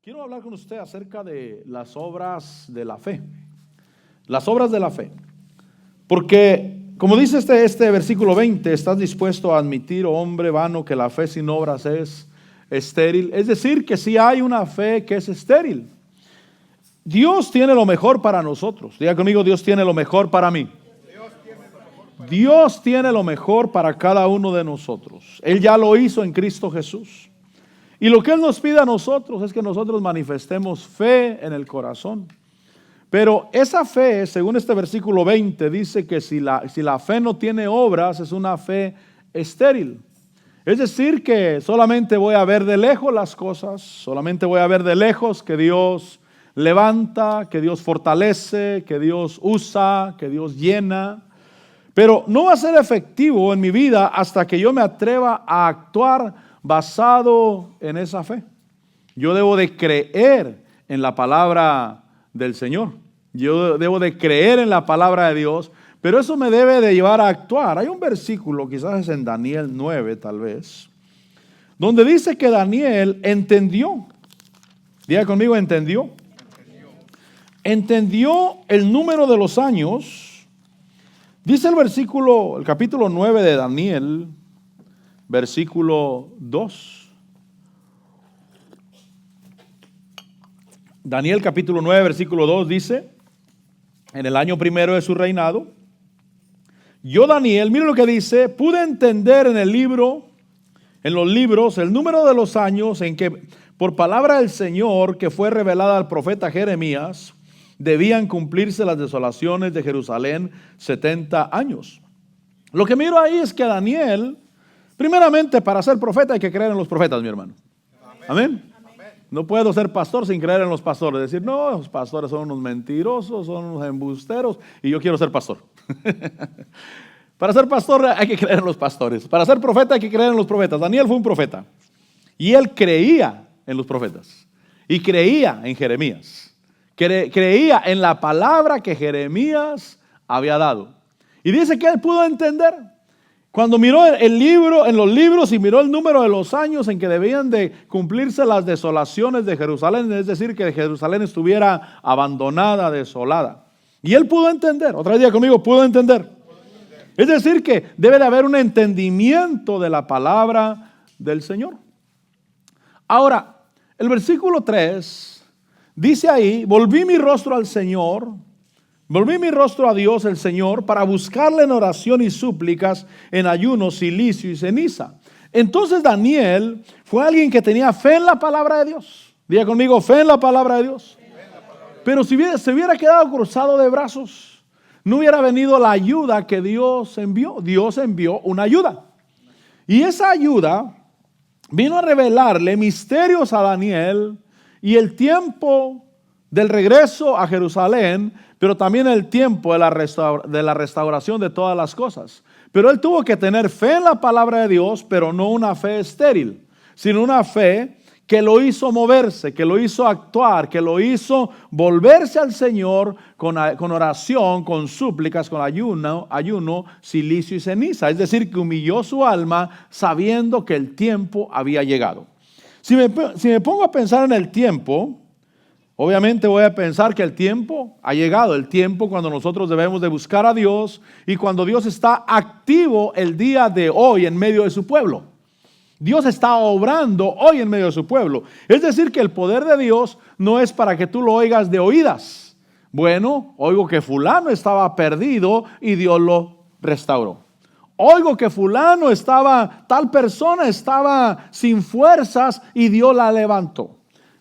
Quiero hablar con usted acerca de las obras de la fe. Las obras de la fe. Porque, como dice este versículo 20, estás dispuesto a admitir, oh hombre vano, que la fe sin obras es estéril. Es decir, que si hay una fe que es estéril. Dios tiene lo mejor para nosotros. Diga conmigo, Dios tiene lo mejor para mí. Dios tiene lo mejor para cada uno de nosotros. Él ya lo hizo en Cristo Jesús. Y lo que Él nos pide a nosotros es que nosotros manifestemos fe en el corazón. Pero esa fe, según este versículo 20, dice que si la fe no tiene obras, es una fe estéril. Es decir, que solamente voy a ver de lejos las cosas, solamente voy a ver de lejos que Dios levanta, que Dios fortalece, que Dios usa, que Dios llena. Pero no va a ser efectivo en mi vida hasta que yo me atreva a actuar basado en esa fe. Yo debo de creer en la palabra del Señor. Yo debo de creer en la palabra de Dios, pero eso me debe de llevar a actuar. Hay un versículo, quizás es en Daniel 9 tal vez, donde dice que Daniel entendió. Diga conmigo, entendió. Entendió el número de los años. Dice el capítulo 9 de Daniel, versículo 2. Daniel capítulo 9, versículo 2 dice: en el año primero de su reinado, yo Daniel, mire lo que dice, pude entender en los libros, el número de los años en que, por palabra del Señor que fue revelada al profeta Jeremías, debían cumplirse las desolaciones de Jerusalén 70 años. Lo que miro ahí es que Daniel, primeramente, para ser profeta hay que creer en los profetas, mi hermano. Amén. No puedo ser pastor sin creer en los pastores. Decir, no, los pastores son unos mentirosos, son unos embusteros y yo quiero ser pastor. Para ser pastor hay que creer en los pastores. Para ser profeta hay que creer en los profetas. Daniel fue un profeta y él creía en los profetas y creía en Jeremías. Creía en la palabra que Jeremías había dado. Y dice que él pudo entender. Cuando miró el libro, en los libros, y miró el número de los años en que debían de cumplirse las desolaciones de Jerusalén, es decir, que Jerusalén estuviera abandonada, desolada. Y él pudo entender, otra vez conmigo, pudo entender. Es decir, que debe de haber un entendimiento de la palabra del Señor. Ahora, el versículo 3 dice ahí, volví mi rostro al Señor, volví mi rostro a Dios el Señor para buscarle en oración y súplicas, en ayuno, cilicio y ceniza. Entonces Daniel fue alguien que tenía fe en la palabra de Dios. Diga conmigo, fe en la palabra de Dios. Pero si se hubiera quedado cruzado de brazos, no hubiera venido la ayuda que Dios envió. Dios envió una ayuda. Y esa ayuda vino a revelarle misterios a Daniel y el tiempo del regreso a Jerusalén, pero también el tiempo de la restauración de todas las cosas. Pero él tuvo que tener fe en la palabra de Dios, pero no una fe estéril, sino una fe que lo hizo moverse, que lo hizo actuar, que lo hizo volverse al Señor con oración, con súplicas, con ayuno, cilicio y ceniza. Es decir, que humilló su alma sabiendo que el tiempo había llegado. Si me pongo a pensar en el tiempo, obviamente voy a pensar que el tiempo ha llegado, el tiempo cuando nosotros debemos de buscar a Dios y cuando Dios está activo el día de hoy en medio de su pueblo. Dios está obrando hoy en medio de su pueblo. Es decir, que el poder de Dios no es para que tú lo oigas de oídas. Bueno, oigo que fulano estaba perdido y Dios lo restauró. Oigo que tal persona estaba sin fuerzas y Dios la levantó.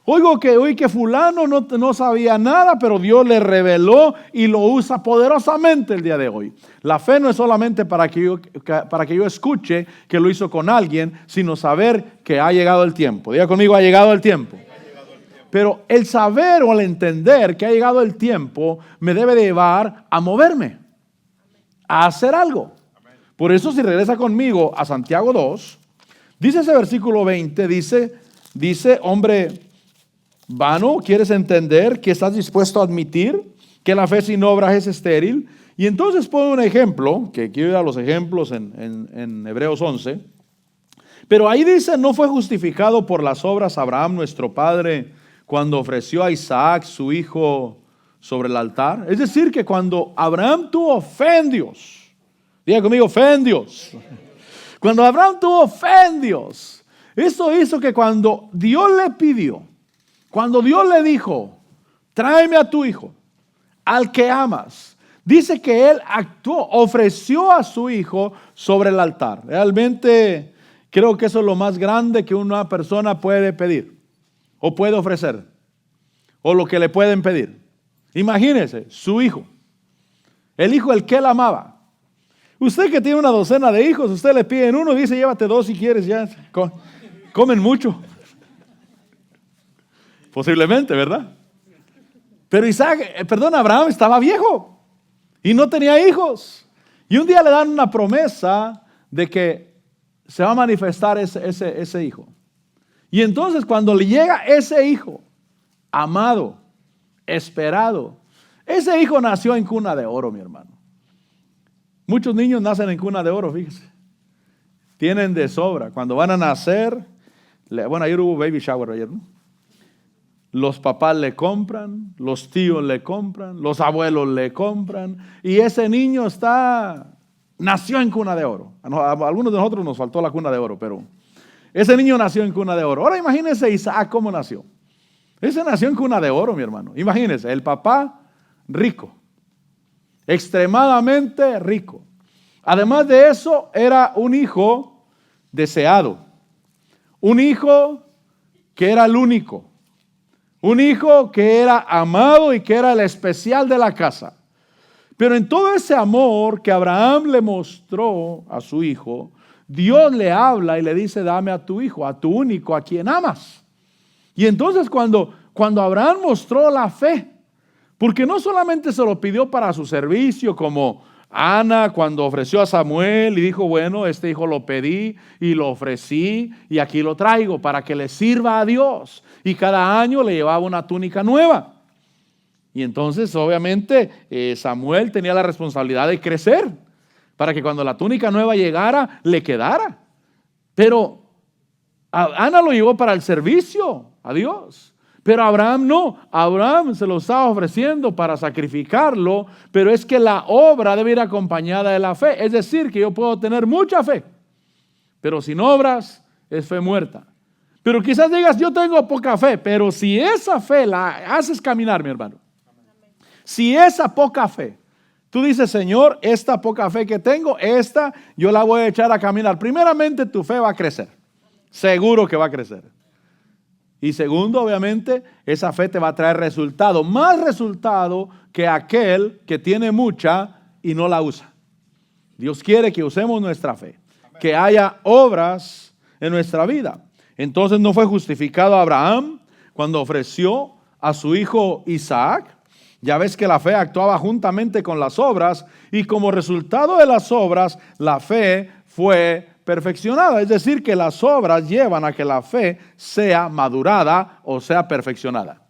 Oigo que fulano no sabía nada, pero Dios le reveló y lo usa poderosamente el día de hoy. La fe no es solamente para que yo escuche que lo hizo con alguien, sino saber que ha llegado el tiempo. Diga conmigo, ha llegado el tiempo. Pero el saber o el entender que ha llegado el tiempo me debe de llevar a moverme, a hacer algo. Por eso, si regresa conmigo a Santiago 2, dice ese versículo 20, dice, hombre vano, ¿quieres entender que estás dispuesto a admitir que la fe sin obras es estéril? Y entonces pone un ejemplo, que quiero ir a los ejemplos en Hebreos 11, pero ahí dice, no fue justificado por las obras Abraham nuestro padre cuando ofreció a Isaac, su hijo, sobre el altar? Es decir, que cuando Abraham tuvo fe en Dios, diga conmigo, fe en Dios. Cuando Abraham tuvo fe en Dios, eso hizo que cuando Dios le pidió, cuando Dios le dijo, tráeme a tu hijo, al que amas, dice que él actuó, ofreció a su hijo sobre el altar. Realmente creo que eso es lo más grande que una persona puede pedir o puede ofrecer, o lo que le pueden pedir. Imagínese, su hijo, el hijo el que él amaba. Usted que tiene una docena de hijos, usted le piden uno y dice, llévate dos si quieres, ya comen mucho. Posiblemente, ¿verdad? Pero Abraham estaba viejo y no tenía hijos. Y un día le dan una promesa de que se va a manifestar ese hijo. Y entonces cuando le llega ese hijo, amado, esperado, ese hijo nació en cuna de oro, mi hermano. Muchos niños nacen en cuna de oro, fíjese. Tienen de sobra. Cuando van a nacer, ayer hubo baby shower ayer, ¿no? Los papás le compran, los tíos le compran, los abuelos le compran, y ese niño nació en cuna de oro. A algunos de nosotros nos faltó la cuna de oro, pero ese niño nació en cuna de oro. Ahora imagínense Isaac cómo nació. Ese nació en cuna de oro, mi hermano. Imagínense, el papá rico, extremadamente rico. Además de eso, era un hijo deseado, un hijo que era el único, un hijo que era amado y que era el especial de la casa. Pero en todo ese amor que Abraham le mostró a su hijo, Dios le habla y le dice, dame a tu hijo, a tu único, a quien amas. Y entonces cuando Abraham mostró la fe, porque no solamente se lo pidió para su servicio, como Ana cuando ofreció a Samuel y dijo, bueno, este hijo lo pedí y lo ofrecí y aquí lo traigo para que le sirva a Dios. Y cada año le llevaba una túnica nueva. Y entonces obviamente Samuel tenía la responsabilidad de crecer para que cuando la túnica nueva llegara, le quedara. Pero Ana lo llevó para el servicio a Dios. Pero Abraham no, Abraham se lo estaba ofreciendo para sacrificarlo, pero es que la obra debe ir acompañada de la fe. Es decir, que yo puedo tener mucha fe, pero sin obras es fe muerta. Pero quizás digas, yo tengo poca fe, pero si esa fe la haces caminar, mi hermano, si esa poca fe, tú dices, Señor, esta poca fe que tengo, yo la voy a echar a caminar. Primeramente, tu fe va a crecer, seguro que va a crecer. Y segundo, obviamente, esa fe te va a traer resultado, más resultado que aquel que tiene mucha y no la usa. Dios quiere que usemos nuestra fe, que haya obras en nuestra vida. Entonces no fue justificado Abraham cuando ofreció a su hijo Isaac. Ya ves que la fe actuaba juntamente con las obras y como resultado de las obras, la fe fue perfeccionada. Es decir, que las obras llevan a que la fe sea madurada o sea perfeccionada.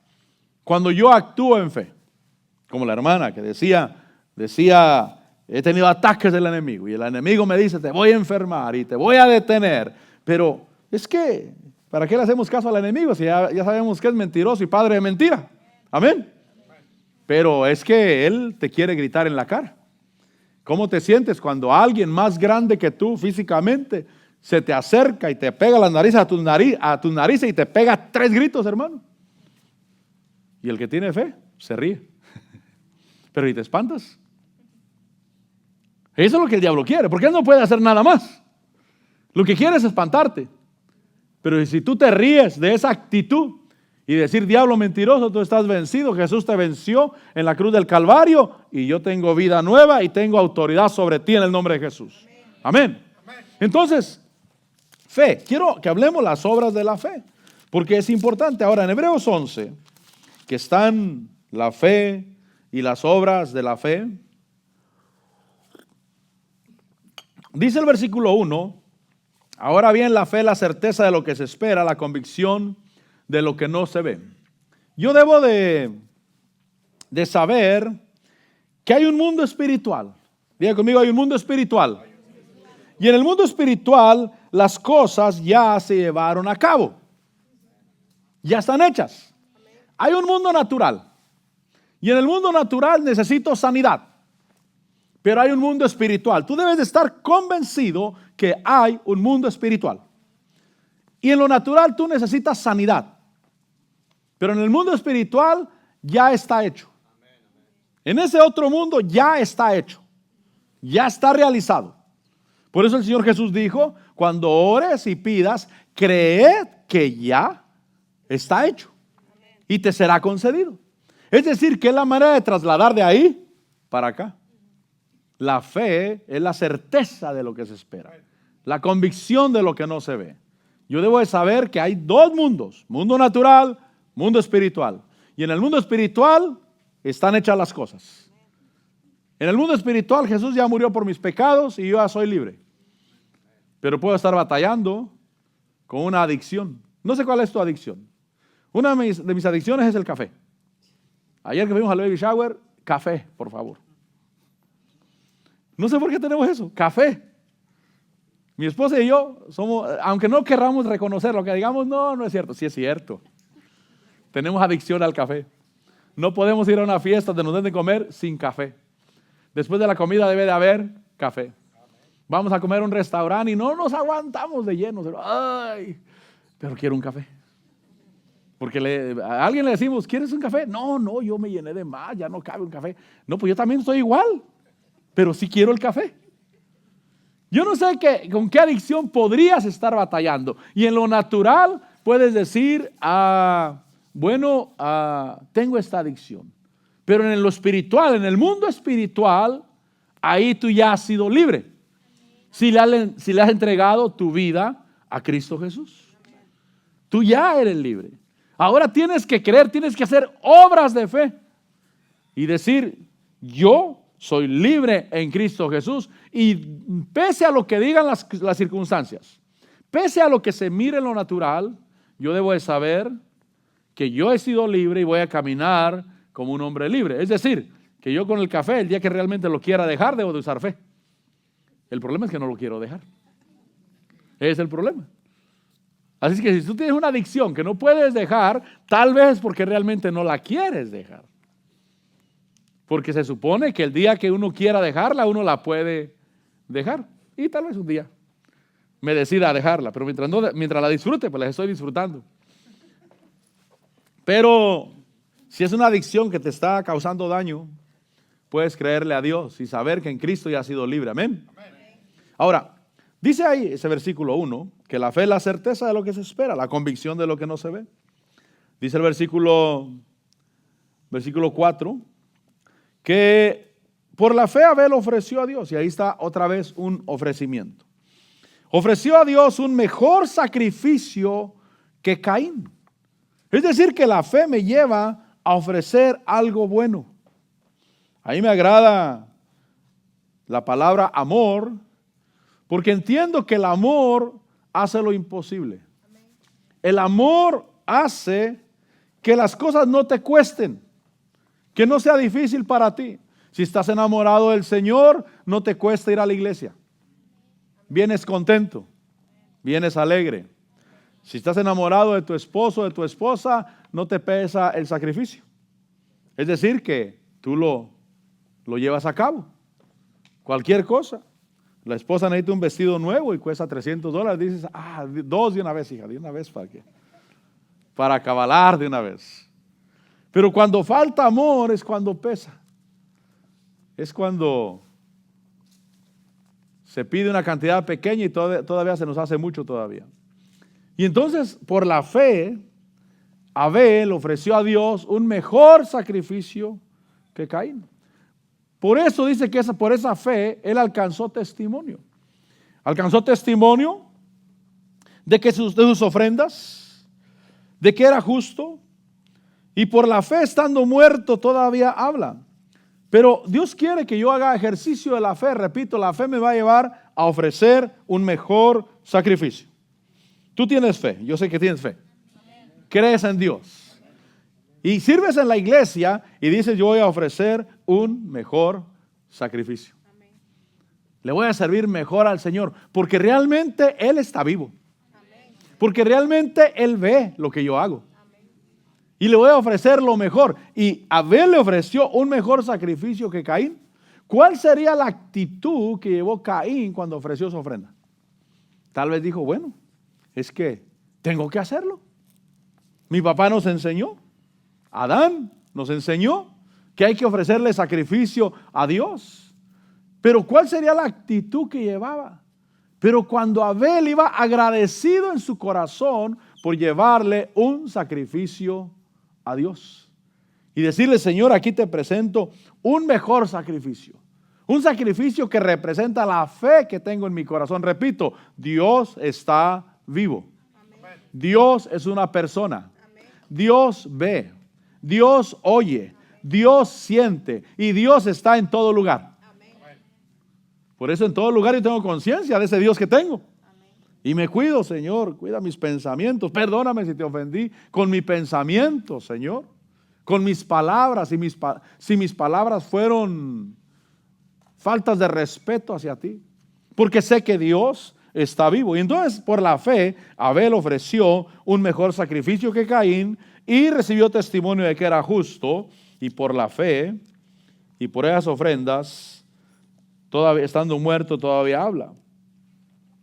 Cuando yo actúo en fe, como la hermana que decía, he tenido ataques del enemigo y el enemigo me dice, te voy a enfermar y te voy a detener, pero es que, ¿para qué le hacemos caso al enemigo si ya sabemos que es mentiroso y padre de mentira? Amén. Pero es que él te quiere gritar en la cara. ¿Cómo te sientes cuando alguien más grande que tú físicamente se te acerca y te pega las narices a tus narices y te pega 3 gritos, hermano? Y el que tiene fe se ríe. Pero ¿y te espantas? Eso es lo que el diablo quiere, porque él no puede hacer nada más. Lo que quiere es espantarte. Pero si tú te ríes de esa actitud y decir, diablo mentiroso, tú estás vencido, Jesús te venció en la cruz del Calvario y yo tengo vida nueva y tengo autoridad sobre ti en el nombre de Jesús. Amén. Entonces, fe. Quiero que hablemos las obras de la fe, porque es importante. Ahora, en Hebreos 11, que están la fe y las obras de la fe, dice el versículo 1, ahora bien, la fe es la certeza de lo que se espera, la convicción de lo que no se ve. Yo debo de saber que hay un mundo espiritual. Diga conmigo, hay un mundo espiritual. Y en el mundo espiritual las cosas ya se llevaron a cabo. Ya están hechas. hay un mundo natural. Y en el mundo natural necesito sanidad. Pero hay un mundo espiritual. Tú debes de estar convencido que hay un mundo espiritual. Y en lo natural tú necesitas sanidad. Pero en el mundo espiritual ya está hecho. En ese otro mundo ya está hecho. Ya está realizado. Por eso el Señor Jesús dijo, cuando ores y pidas, creed que ya está hecho. Y te será concedido. Es decir, que es la manera de trasladar de ahí para acá. La fe es la certeza de lo que se espera. La convicción de lo que no se ve. Yo debo de saber que hay dos mundos. Mundo natural, mundo espiritual. Y en el mundo espiritual están hechas las cosas. En el mundo espiritual Jesús ya murió por mis pecados y yo ya soy libre. Pero puedo estar batallando con una adicción. No sé cuál es tu adicción. Una de mis adicciones es el café. Ayer que fuimos al baby shower, café, por favor. No sé por qué tenemos eso, café. Mi esposa y yo somos, aunque no querramos reconocer lo que digamos, no es cierto. Sí es cierto. Tenemos adicción al café. No podemos ir a una fiesta donde nos den de comer sin café. Después de la comida debe de haber café. Vamos a comer a un restaurante y no nos aguantamos de llenos. Pero quiero un café. Porque a alguien le decimos, ¿quieres un café? No, yo me llené de más, ya no cabe un café. No, pues yo también estoy igual, pero sí quiero el café. Yo no sé con qué adicción podrías estar batallando. Y en lo natural puedes decir, tengo esta adicción. Pero en lo espiritual, en el mundo espiritual, ahí tú ya has sido libre. Si le has entregado tu vida a Cristo Jesús. Tú ya eres libre. Ahora tienes que creer, tienes que hacer obras de fe. Y decir, yo soy libre en Cristo Jesús. Y pese a lo que digan las circunstancias, pese a lo que se mire en lo natural, yo debo de saber que yo he sido libre y voy a caminar como un hombre libre. Es decir, que yo con el café, el día que realmente lo quiera dejar, debo de usar fe. El problema es que no lo quiero dejar. Ese es el problema. Así que si tú tienes una adicción que no puedes dejar, tal vez porque realmente no la quieres dejar. Porque se supone que el día que uno quiera dejarla, uno la puede dejar. Y tal vez un día me decida dejarla. Pero mientras la disfrute, pues la estoy disfrutando. Pero si es una adicción que te está causando daño, puedes creerle a Dios y saber que en Cristo ya has sido libre. Amén. Ahora, dice ahí ese versículo 1, que la fe es la certeza de lo que se espera, la convicción de lo que no se ve. Dice el versículo 4, que por la fe Abel ofreció a Dios, y ahí está otra vez un ofrecimiento. Ofreció a Dios un mejor sacrificio que Caín. Es decir, que la fe me lleva a ofrecer algo bueno. A mí me agrada la palabra amor, porque entiendo que el amor hace lo imposible. El amor hace que las cosas no te cuesten, que no sea difícil para ti. Si estás enamorado del Señor, no te cuesta ir a la iglesia. Vienes contento, vienes alegre. Si estás enamorado de tu esposo, de tu esposa, no te pesa el sacrificio. Es decir, que tú lo llevas a cabo. Cualquier cosa. La esposa necesita un vestido nuevo y cuesta $300. Dices, 2 de una vez, hija, de una vez, ¿para qué? Para acabalar de una vez. Pero cuando falta amor es cuando pesa. Es cuando se pide una cantidad pequeña y todavía se nos hace mucho todavía. Y entonces, por la fe, Abel ofreció a Dios un mejor sacrificio que Caín. Por eso dice que por esa fe él alcanzó testimonio. Alcanzó testimonio de sus ofrendas, de que era justo, y por la fe estando muerto todavía habla. Pero Dios quiere que yo haga ejercicio de la fe. Repito, la fe me va a llevar a ofrecer un mejor sacrificio. Tú tienes fe, yo sé que tienes fe. Crees en Dios. Y sirves en la iglesia y dices, yo voy a ofrecer un mejor sacrificio. Amén. Le voy a servir mejor al Señor, porque realmente Él está vivo. Amén. Porque realmente Él ve lo que yo hago. Amén. y le voy a ofrecer lo mejor. Y Abel le ofreció un mejor sacrificio que Caín. ¿Cuál sería la actitud que llevó Caín cuando ofreció su ofrenda? Tal vez dijo, bueno, es que tengo que hacerlo. Mi papá nos enseñó, Adán nos enseñó que hay que ofrecerle sacrificio a Dios. Pero ¿cuál sería la actitud que llevaba? Pero cuando Abel iba agradecido en su corazón por llevarle un sacrificio a Dios. Y decirle, Señor, aquí te presento un mejor sacrificio. Un sacrificio que representa la fe que tengo en mi corazón. Repito, Dios está vivo. Amén. Dios es una persona. Amén. Dios ve. Dios oye. Amén. Dios siente. Y Dios está en todo lugar. Amén. Por eso en todo lugar yo tengo conciencia de ese Dios que tengo. Amén. Y me cuido, Señor. Cuida mis pensamientos. Perdóname si te ofendí con mi pensamiento, Señor. Con mis palabras. Si mis palabras fueron faltas de respeto hacia ti, porque sé que Dios está vivo. Y entonces por la fe Abel ofreció un mejor sacrificio que Caín y recibió testimonio de que era justo, y por la fe y por esas ofrendas, todavía estando muerto, todavía habla.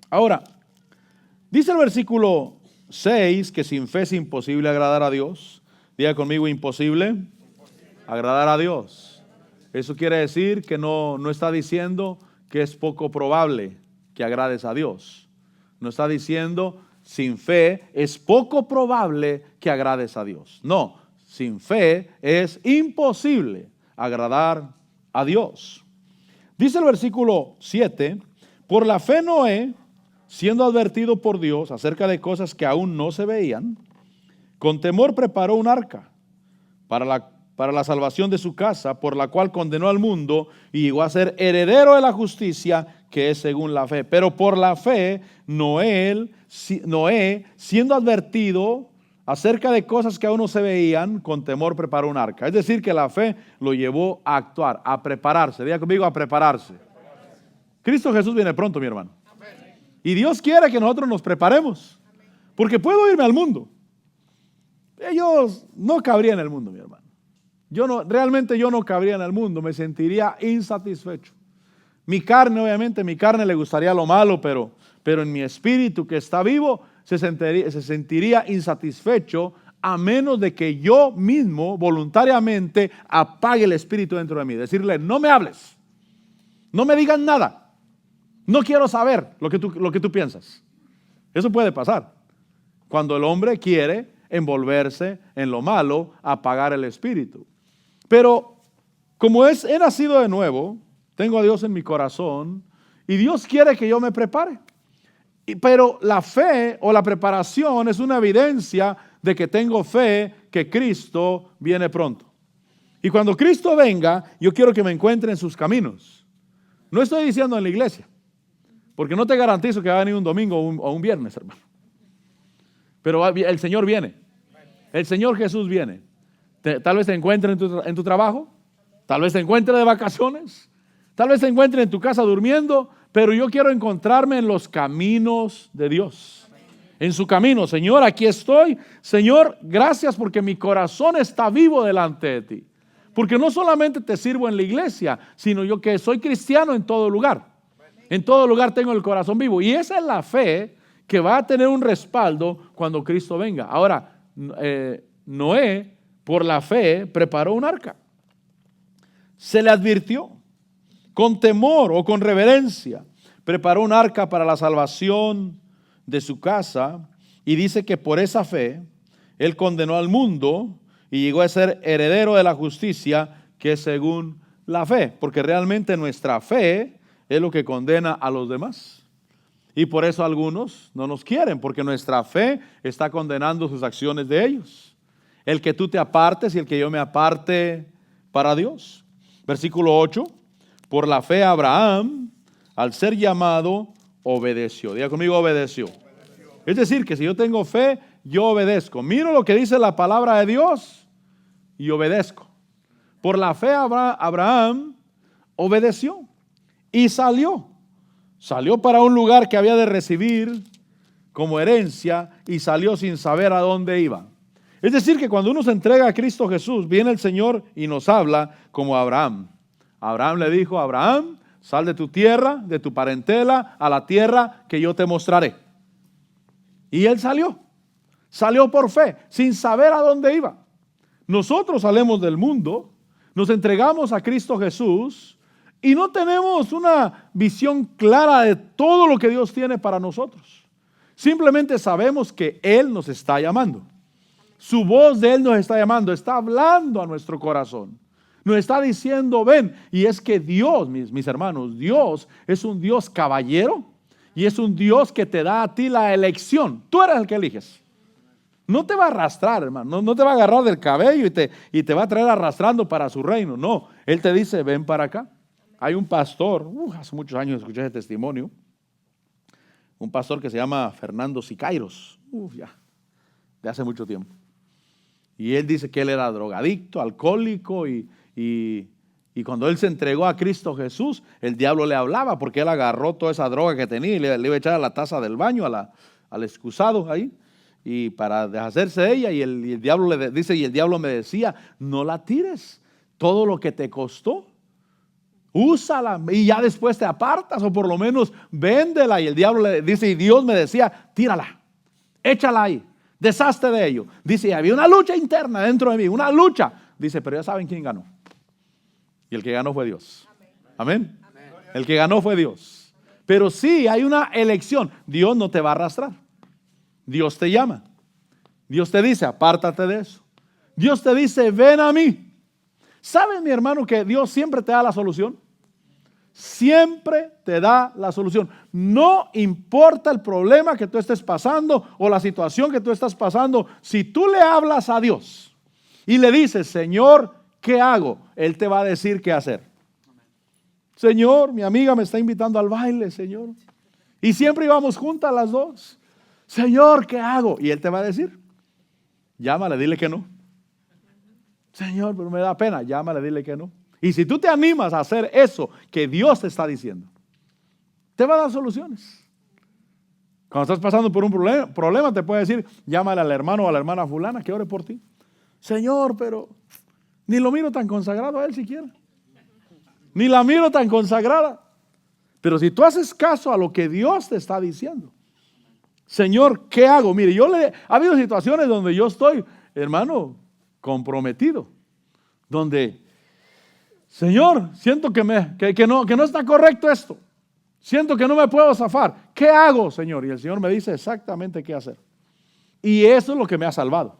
Ahora, dice el versículo 6 que sin fe es imposible agradar a Dios. Diga conmigo, imposible agradar a Dios. Eso quiere decir que no está diciendo que es poco probable que agrades a Dios. No está diciendo sin fe es poco probable que agrades a Dios. No, sin fe es imposible agradar a Dios. Dice el versículo 7, por la fe Noé, siendo advertido por Dios acerca de cosas que aún no se veían, con temor preparó un arca para la salvación de su casa, por la cual condenó al mundo y llegó a ser heredero de la justicia que es según la fe. Pero por la fe, Noé, siendo advertido acerca de cosas que aún no se veían, con temor preparó un arca. Es decir, que la fe lo llevó a actuar, a prepararse. Diga conmigo, a prepararse. Cristo Jesús viene pronto, mi hermano. Y Dios quiere que nosotros nos preparemos. Porque puedo irme al mundo. Ellos no cabrían en el mundo, mi hermano. Realmente yo no cabría en el mundo, me sentiría insatisfecho. Mi carne le gustaría lo malo, pero en mi espíritu que está vivo se sentiría insatisfecho, a menos de que yo mismo voluntariamente apague el espíritu dentro de mí. Decirle, no me hables, no me digas nada, no quiero saber lo que tú piensas. Eso puede pasar cuando el hombre quiere envolverse en lo malo, apagar el espíritu. Pero como he nacido de nuevo, tengo a Dios en mi corazón y Dios quiere que yo me prepare. Pero la fe o la preparación es una evidencia de que tengo fe que Cristo viene pronto. Y cuando Cristo venga, yo quiero que me encuentre en sus caminos. No estoy diciendo en la iglesia, porque no te garantizo que va a venir un domingo o un viernes, hermano. Pero el Señor viene. El Señor Jesús viene. Tal vez te encuentre en tu trabajo, tal vez te encuentre de vacaciones, tal vez te encuentre en tu casa durmiendo, pero yo quiero encontrarme en los caminos de Dios. En su camino, Señor, aquí estoy. Señor, gracias porque mi corazón está vivo delante de ti. Porque no solamente te sirvo en la iglesia, sino yo que soy cristiano en todo lugar. En todo lugar tengo el corazón vivo. Y esa es la fe que va a tener un respaldo cuando Cristo venga. Ahora, Noé, por la fe, preparó un arca. Se le advirtió, con temor o con reverencia, preparó un arca para la salvación de su casa, y dice que por esa fe, él condenó al mundo y llegó a ser heredero de la justicia que es según la fe, porque realmente nuestra fe es lo que condena a los demás. Y por eso algunos no nos quieren, porque nuestra fe está condenando sus acciones de ellos. El que tú te apartes y el que yo me aparte para Dios. Versículo 8. Por la fe Abraham, al ser llamado, obedeció. Diga conmigo, obedeció. Es decir, que si yo tengo fe, yo obedezco. Miro lo que dice la palabra de Dios y obedezco. Por la fe Abraham obedeció y salió. Salió para un lugar que había de recibir como herencia y salió sin saber a dónde iba. Es decir, que cuando uno se entrega a Cristo Jesús, viene el Señor y nos habla como Abraham. Abraham le dijo: Abraham, sal de tu tierra, de tu parentela, a la tierra que yo te mostraré. Y él salió por fe, sin saber a dónde iba. Nosotros salimos del mundo, nos entregamos a Cristo Jesús y no tenemos una visión clara de todo lo que Dios tiene para nosotros. Simplemente sabemos que Él nos está llamando. Su voz de Él nos está llamando, está hablando a nuestro corazón. Nos está diciendo: ven. Y es que Dios, mis hermanos, Dios es un Dios caballero y es un Dios que te da a ti la elección. Tú eres el que eliges. No te va a arrastrar, hermano. No te va a agarrar del cabello y te va a traer arrastrando para su reino. No, Él te dice: ven para acá. Hay un pastor, hace muchos años escuché ese testimonio. Un pastor que se llama Fernando Siqueiros. Ya, de hace mucho tiempo. Y él dice que él era drogadicto, alcohólico y cuando él se entregó a Cristo Jesús, el diablo le hablaba porque él agarró toda esa droga que tenía y le iba a echar a la taza del baño, al excusado ahí, y para deshacerse de ella. Y el diablo le dice, y el diablo me decía: no la tires, todo lo que te costó, úsala y ya después te apartas, o por lo menos véndela. Y el diablo le dice, y Dios me decía: tírala, échala ahí, deshazte de ello. Dice, y había una lucha interna dentro de mí, una lucha. Dice, pero ya saben quién ganó. Y el que ganó fue Dios. Amén. El que ganó fue Dios. Pero sí hay una elección. Dios no te va a arrastrar. Dios te llama. Dios te dice: apártate de eso. Dios te dice: ven a mí. ¿Sabes, mi hermano, que Dios siempre te da la solución? Siempre te da la solución. No importa el problema que tú estés pasando o la situación que tú estás pasando. Si tú le hablas a Dios y le dices: Señor, ¿qué hago? Él te va a decir qué hacer. Señor, mi amiga me está invitando al baile, Señor. Y siempre íbamos juntas las dos. Señor, ¿qué hago? Y Él te va a decir. Llámale, dile que no. Señor, pero me da pena. Llámale, dile que no. Y si tú te animas a hacer eso que Dios te está diciendo, te va a dar soluciones. Cuando estás pasando por un problema, te puede decir: llámale al hermano o a la hermana fulana que ore por ti. Señor, pero ni lo miro tan consagrado a él siquiera. Ni la miro tan consagrada. Pero si tú haces caso a lo que Dios te está diciendo: Señor, ¿qué hago? Mire, ha habido situaciones donde yo estoy, hermano, comprometido. Donde, Señor, siento que no está correcto esto. Siento que no me puedo zafar. ¿Qué hago, Señor? Y el Señor me dice exactamente qué hacer. Y eso es lo que me ha salvado.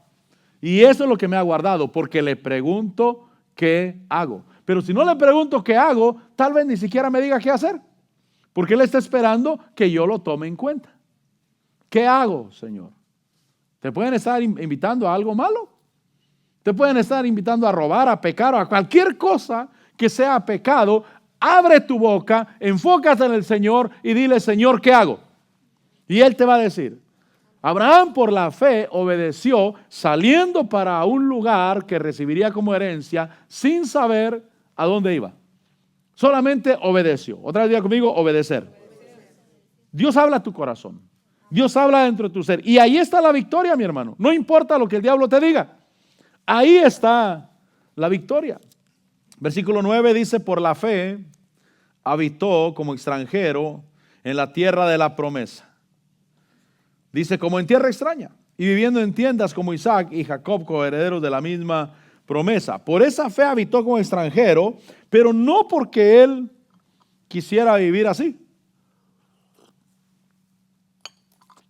Y eso es lo que me ha guardado, porque le pregunto qué hago. Pero si no le pregunto qué hago, tal vez ni siquiera me diga qué hacer, porque Él está esperando que yo lo tome en cuenta. ¿Qué hago, Señor? ¿Te pueden estar invitando a algo malo? ¿Te pueden estar invitando a robar, a pecar o a cualquier cosa que sea pecado? Abre tu boca, enfócate en el Señor y dile: Señor, ¿qué hago? Y Él te va a decir. Abraham, por la fe, obedeció, saliendo para un lugar que recibiría como herencia sin saber a dónde iba. Solamente obedeció. Otra vez diga conmigo: obedecer. Dios habla a tu corazón. Dios habla dentro de tu ser. Y ahí está la victoria, mi hermano. No importa lo que el diablo te diga. Ahí está la victoria. Versículo 9 dice: por la fe habitó como extranjero en la tierra de la promesa. Dice: como en tierra extraña, y viviendo en tiendas como Isaac y Jacob, coherederos de la misma promesa. Por esa fe habitó como extranjero, pero no porque él quisiera vivir así.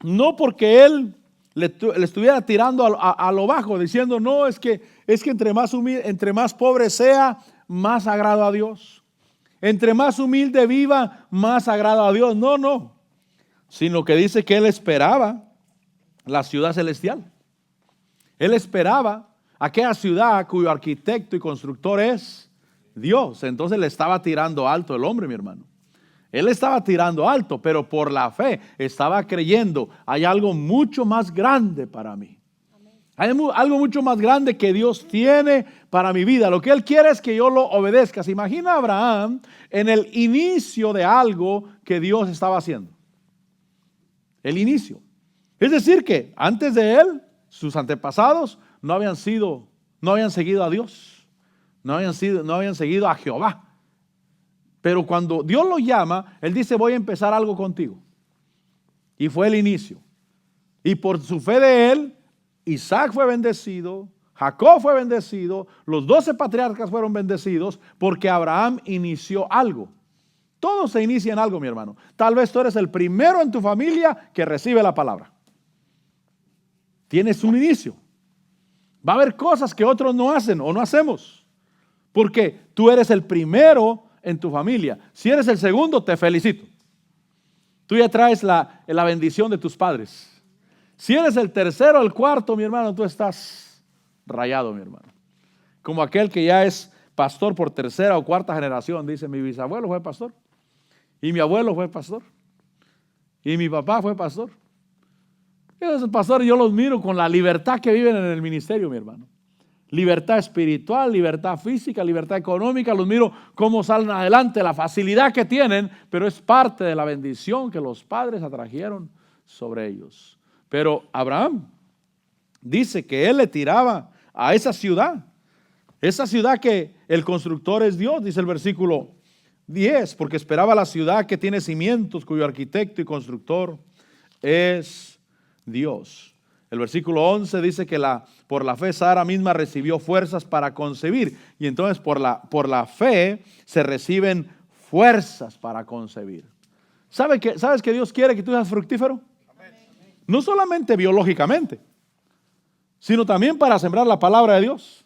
No porque él le estuviera tirando a lo bajo, diciendo: no, es que entre más pobre sea, más agrado a Dios. Entre más humilde viva, más agrado a Dios. No. Sino que dice que él esperaba la ciudad celestial. Él esperaba aquella ciudad cuyo arquitecto y constructor es Dios. Entonces le estaba tirando alto el hombre, mi hermano. Él estaba tirando alto, pero por la fe estaba creyendo: hay algo mucho más grande para mí. Hay algo mucho más grande que Dios tiene para mi vida. Lo que Él quiere es que yo lo obedezca. ¿Se imagina Abraham en el inicio de algo que Dios estaba haciendo? El inicio. Es decir que antes de él, sus antepasados no habían seguido a Dios, no habían seguido a Jehová. Pero cuando Dios lo llama, Él dice, voy a empezar algo contigo. Y fue el inicio. Y por su fe de él, Isaac fue bendecido, Jacob fue bendecido, los 12 patriarcas fueron bendecidos porque Abraham inició algo. Todos se inician algo, mi hermano. Tal vez tú eres el primero en tu familia que recibe la palabra. Tienes un inicio. Va a haber cosas que otros no hacen o no hacemos. Porque tú eres el primero en tu familia. Si eres el segundo, te felicito. Tú ya traes la bendición de tus padres. Si eres el tercero o el cuarto, mi hermano, tú estás rayado, mi hermano. Como aquel que ya es pastor por tercera o cuarta generación. Dice, mi bisabuelo fue pastor. Y mi abuelo fue pastor. Y mi papá fue pastor. Esos pastores yo los miro con la libertad que viven en el ministerio, mi hermano. Libertad espiritual, libertad física, libertad económica. Los miro cómo salen adelante, la facilidad que tienen, pero es parte de la bendición que los padres atrajeron sobre ellos. Pero Abraham dice que él le tiraba a esa ciudad que el constructor es Dios, dice el versículo 10, porque esperaba la ciudad que tiene cimientos, cuyo arquitecto y constructor es Dios. El versículo 11 dice que por la fe Sara misma recibió fuerzas para concebir. Y entonces por la fe se reciben fuerzas para concebir. ¿Sabes que Dios quiere que tú seas fructífero? No solamente biológicamente, sino también para sembrar la palabra de Dios.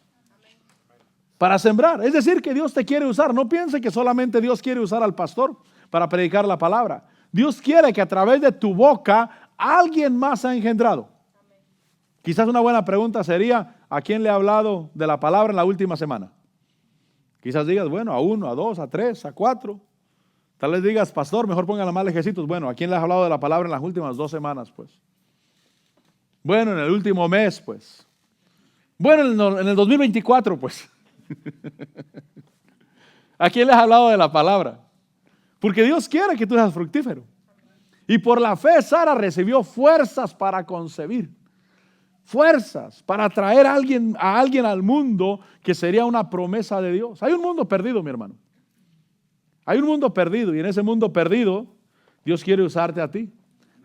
Para sembrar. Es decir, que Dios te quiere usar. No piense que solamente Dios quiere usar al pastor para predicar la palabra. Dios quiere que a través de tu boca alguien más sea engendrado. Quizás una buena pregunta sería, ¿a quién le ha hablado de la palabra en la última semana? Quizás digas, bueno, a 1, a 2, a 3, a 4. Tal vez digas, pastor, mejor póngale más lejecitos. Bueno, ¿a quién le has hablado de la palabra en las últimas 2 semanas, pues? Bueno, en el último mes, pues. Bueno, en el 2024, pues. ¿A quién le has hablado de la palabra? Porque Dios quiere que tú seas fructífero. Y por la fe Sara recibió fuerzas para concebir. Fuerzas para traer a alguien al mundo que sería una promesa de Dios. Hay un mundo perdido, mi hermano. Hay un mundo perdido y en ese mundo perdido Dios quiere usarte a ti.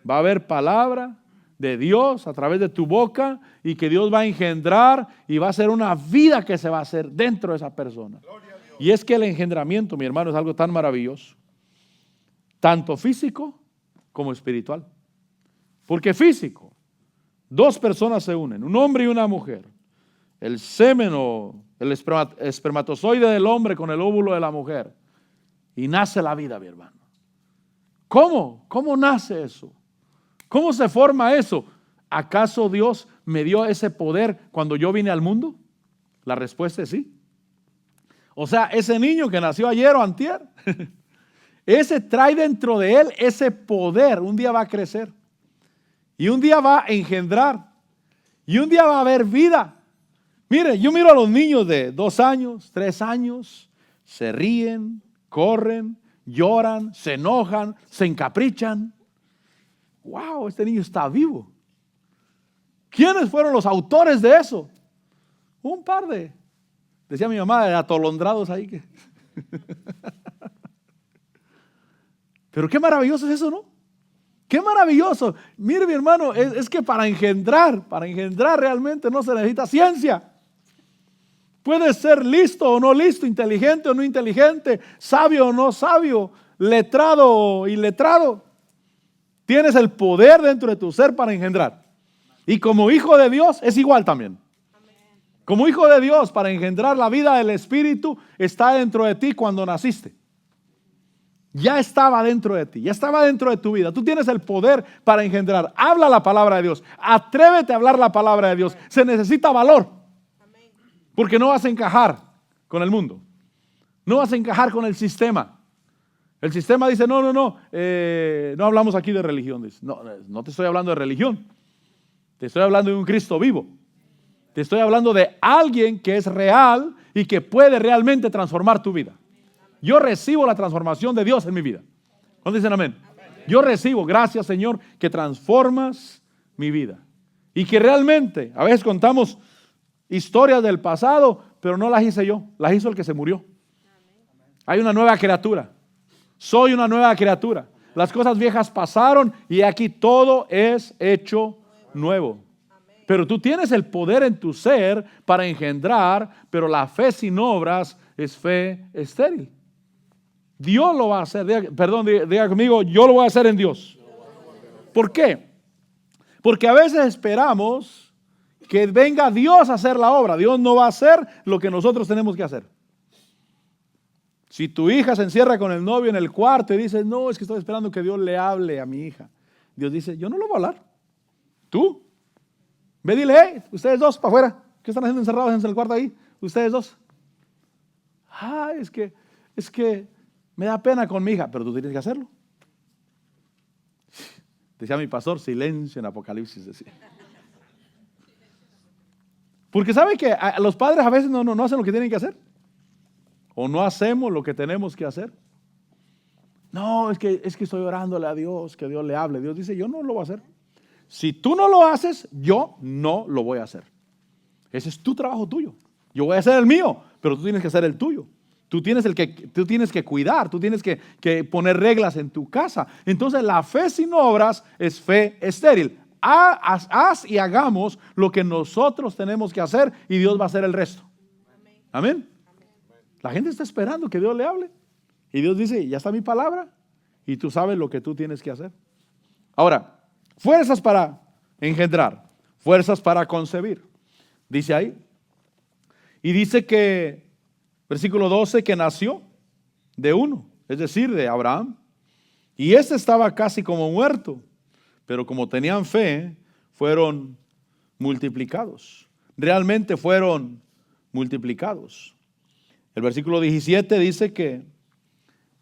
Va a haber palabra de Dios a través de tu boca y que Dios va a engendrar y va a ser una vida que se va a hacer dentro de esa persona. Y es que el engendramiento, mi hermano, es algo tan maravilloso. Tanto físico como espiritual. Porque físico, 2 personas se unen, un hombre y una mujer. El semen o el espermatozoide del hombre con el óvulo de la mujer. Y nace la vida, mi hermano. ¿Cómo? ¿Cómo nace eso? ¿Cómo se forma eso? ¿Acaso Dios me dio ese poder cuando yo vine al mundo? La respuesta es sí. O sea, ese niño que nació ayer o antier, ese trae dentro de él ese poder. Un día va a crecer. Y un día va a engendrar. Y un día va a haber vida. Mire, yo miro a los niños de 2 años, 3 años, se ríen, corren, lloran, se enojan, se encaprichan. Wow, este niño está vivo. ¿Quiénes fueron los autores de eso? Un par decía mi mamá, de atolondrados ahí. Pero qué maravilloso es eso, ¿no? Qué maravilloso. Mire, mi hermano, es que para engendrar realmente no se necesita ciencia. Puedes ser listo o no listo, inteligente o no inteligente, sabio o no sabio, letrado o iletrado. Tienes el poder dentro de tu ser para engendrar. Y como hijo de Dios es igual también. Como hijo de Dios, para engendrar la vida del Espíritu, está dentro de ti cuando naciste. Ya estaba dentro de ti, ya estaba dentro de tu vida. Tú tienes el poder para engendrar. Habla la palabra de Dios. Atrévete a hablar la palabra de Dios. Se necesita valor. Porque no vas a encajar con el mundo. No vas a encajar con el sistema. El sistema dice, no hablamos aquí de religión. Dice, no te estoy hablando de religión. Te estoy hablando de un Cristo vivo. Te estoy hablando de alguien que es real y que puede realmente transformar tu vida. Yo recibo la transformación de Dios en mi vida. ¿Cuántos dicen amén? Yo recibo, gracias Señor, que transformas mi vida. Y que realmente, a veces contamos historias del pasado, pero no las hice yo, las hizo el que se murió. Hay una nueva criatura. Soy una nueva criatura. Las cosas viejas pasaron y aquí todo es hecho nuevo. Pero tú tienes el poder en tu ser para engendrar, pero la fe sin obras es fe estéril. Dios lo va a hacer. Diga conmigo, yo lo voy a hacer en Dios. ¿Por qué? Porque a veces esperamos que venga Dios a hacer la obra. Dios no va a hacer lo que nosotros tenemos que hacer. Si tu hija se encierra con el novio en el cuarto y dice, no, es que estoy esperando que Dios le hable a mi hija. Dios dice, yo no lo voy a hablar. Tú. Ve, dile, hey, ustedes dos para afuera. ¿Qué están haciendo encerrados en el cuarto ahí? Ustedes dos. Es que me da pena con mi hija, pero tú tienes que hacerlo. Decía mi pastor, silencio en Apocalipsis, decía. Porque sabe que los padres a veces no hacen lo que tienen que hacer. O no hacemos lo que tenemos que hacer. No, es que estoy orándole a Dios, que Dios le hable. Dios dice, yo no lo voy a hacer. Si tú no lo haces, yo no lo voy a hacer. Ese es tu trabajo tuyo. Yo voy a hacer el mío, pero tú tienes que hacer el tuyo. Tú tienes que cuidar, tú tienes que poner reglas en tu casa. Entonces la fe sin obras es fe estéril. Haz y hagamos lo que nosotros tenemos que hacer y Dios va a hacer el resto. Amén. La gente está esperando que Dios le hable. Y Dios dice, ya está mi palabra y tú sabes lo que tú tienes que hacer. Ahora, fuerzas para engendrar, fuerzas para concebir. Dice ahí. Y dice que, versículo 12, que nació de uno, es decir, de Abraham. Y este estaba casi como muerto, pero como tenían fe, fueron multiplicados. Realmente fueron multiplicados. El versículo 17 dice que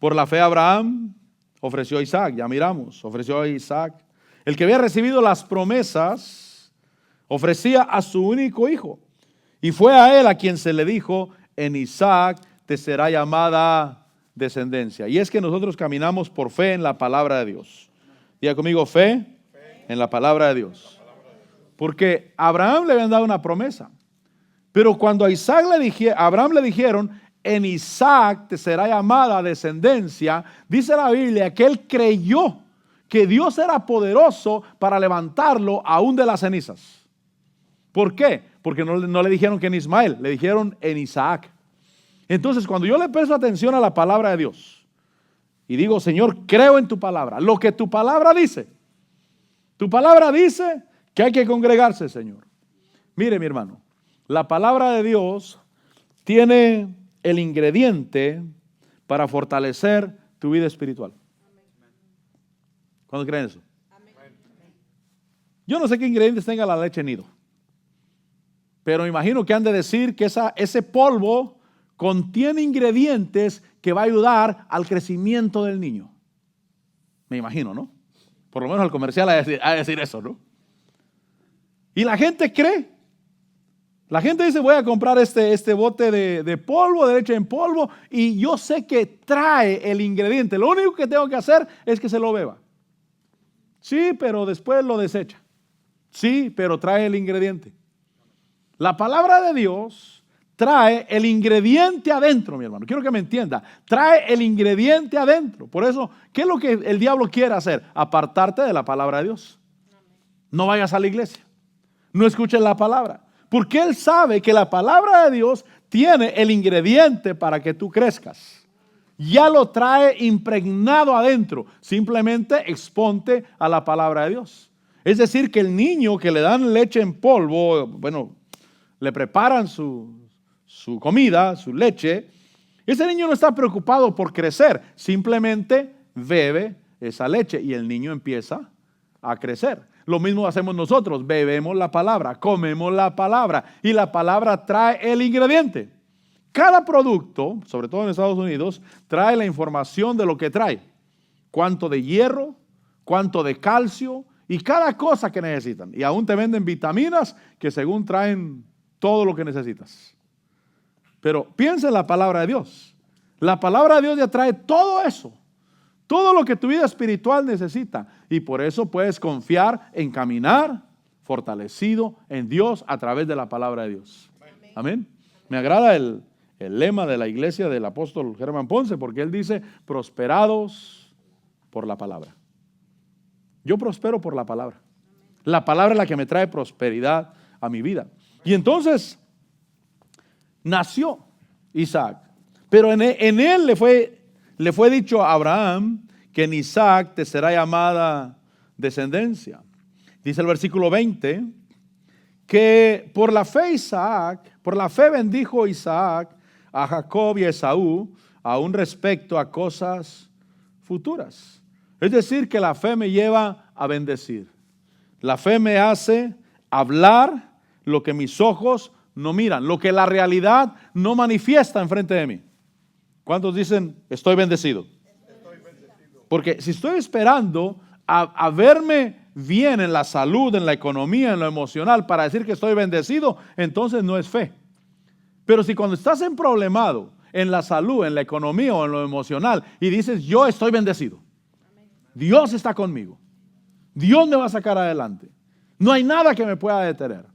por la fe Abraham ofreció a Isaac, ya miramos, ofreció a Isaac. El que había recibido las promesas ofrecía a su único hijo. Y fue a él a quien se le dijo, en Isaac te será llamada descendencia. Y es que nosotros caminamos por fe en la palabra de Dios. Diga conmigo, fe en la palabra de Dios. Porque a Abraham le habían dado una promesa. Pero cuando a Abraham le dijeron, en Isaac te será llamada descendencia, dice la Biblia que él creyó que Dios era poderoso para levantarlo aún de las cenizas. ¿Por qué? Porque no le dijeron que en Ismael, le dijeron en Isaac. Entonces, cuando yo le presto atención a la palabra de Dios y digo, Señor, creo en tu palabra, lo que tu palabra dice que hay que congregarse, Señor. Mire, mi hermano, la palabra de Dios tiene el ingrediente para fortalecer tu vida espiritual. ¿Cuándo creen eso? Yo no sé qué ingredientes tenga la leche nido, pero me imagino que han de decir que ese polvo contiene ingredientes que va a ayudar al crecimiento del niño. Me imagino, ¿no? Por lo menos el comercial ha de decir eso, ¿no? Y la gente cree. La gente dice, voy a comprar este bote de polvo, de leche en polvo, y yo sé que trae el ingrediente. Lo único que tengo que hacer es que se lo beba. Sí, pero después lo desecha. Sí, pero trae el ingrediente. La palabra de Dios trae el ingrediente adentro, mi hermano. Quiero que me entienda. Trae el ingrediente adentro. Por eso, ¿qué es lo que el diablo quiere hacer? Apartarte de la palabra de Dios. No vayas a la iglesia. No escuches la palabra. Porque él sabe que la palabra de Dios tiene el ingrediente para que tú crezcas. Ya lo trae impregnado adentro. Simplemente exponte a la palabra de Dios. Es decir, que el niño que le dan leche en polvo, bueno, le preparan su comida, su leche, ese niño no está preocupado por crecer. Simplemente bebe esa leche y el niño empieza a crecer. Lo mismo hacemos nosotros, bebemos la palabra, comemos la palabra y la palabra trae el ingrediente. Cada producto, sobre todo en Estados Unidos, trae la información de lo que trae. Cuánto de hierro, cuánto de calcio y cada cosa que necesitan. Y aún te venden vitaminas que según traen todo lo que necesitas. Pero piensa en la palabra de Dios. La palabra de Dios ya trae todo eso. Todo lo que tu vida espiritual necesita. Y por eso puedes confiar en caminar fortalecido en Dios a través de la palabra de Dios. Amén. Me agrada el lema de la iglesia del apóstol Germán Ponce, porque él dice, prosperados por la palabra. Yo prospero por la palabra. La palabra es la que me trae prosperidad a mi vida. Y entonces nació Isaac. Pero en él le fue dicho a Abraham que en Isaac te será llamada descendencia. Dice el versículo 20 que por la fe bendijo Isaac a Jacob y a Esaú, aún respecto a cosas futuras. Es decir, que la fe me lleva a bendecir. La fe me hace hablar lo que mis ojos no miran, lo que la realidad no manifiesta enfrente de mí. ¿Cuántos dicen, estoy bendecido? Porque si estoy esperando a verme bien en la salud, en la economía, en lo emocional, para decir que estoy bendecido, entonces no es fe. Pero si cuando estás emproblemado en la salud, en la economía o en lo emocional y dices, yo estoy bendecido, Dios está conmigo, Dios me va a sacar adelante, no hay nada que me pueda detener.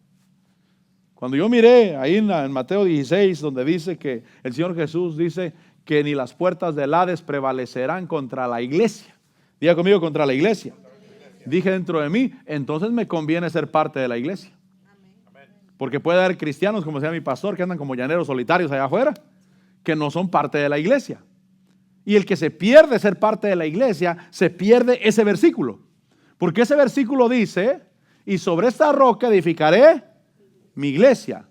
Cuando yo miré ahí en Mateo 16, donde dice que el Señor Jesús dice que ni las puertas del Hades prevalecerán contra la iglesia. Diga conmigo, contra la iglesia. Dije dentro de mí, entonces me conviene ser parte de la iglesia. Porque puede haber cristianos, como decía mi pastor, que andan como llaneros solitarios allá afuera, que no son parte de la iglesia. Y el que se pierde ser parte de la iglesia, se pierde ese versículo. Porque ese versículo dice, y sobre esta roca edificaré mi iglesia.